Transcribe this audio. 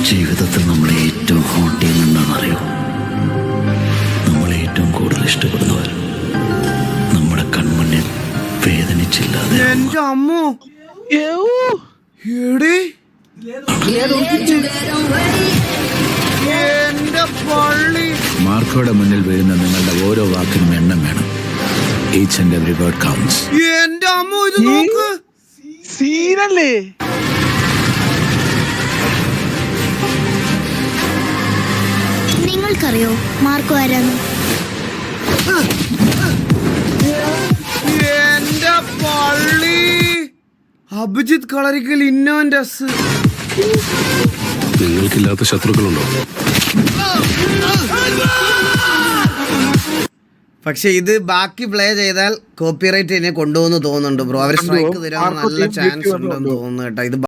ജീവിതത്തിൽ നമ്മളെ ഏറ്റവും ഹോണ്ട് ചെയ്യുന്നുണ്ടെന്ന് അറിയോ? നമ്മളെ ഏറ്റവും കൂടുതൽ ഇഷ്ടപ്പെടുന്നവർ നമ്മുടെ കൺമുന്നിൽ വേദനിച്ചില്ലാതെ. എന്റെ അമ്മോ എടേ എന്റെ പള്ളി. മാർക്കോയുടെ മുന്നിൽ വീഴുന്ന നിങ്ങളുടെ ഓരോ വാക്കിനും എണ്ണം വേണം. Each and every word counts. എന്റെ അമ്മോ ഇത് നോക്ക്, സീനല്ലേ? നിങ്ങൾക്കറിയോ മാർക്കോ ആരാന്ന്? എന്റെ പള്ളി. അഭിജിത്ത് കളരിക്കൽ ഇന്നോന്റസ്. നിങ്ങൾക്കില്ലാത്ത ശത്രുക്കളുണ്ടോ? പക്ഷെ ഇത് ബാക്കി പ്ലേ ചെയ്താൽ കോപ്പിറൈറ്റ് എന്നെ കൊണ്ടുപോകുന്നു തോന്നുന്നുണ്ട് ബ്രോ. അവർ സ്ട്രൈക്ക് തരാൻ നല്ല ചാൻസ് ഉണ്ടെന്ന് തോന്നുന്നു കേട്ടോ. ഇത്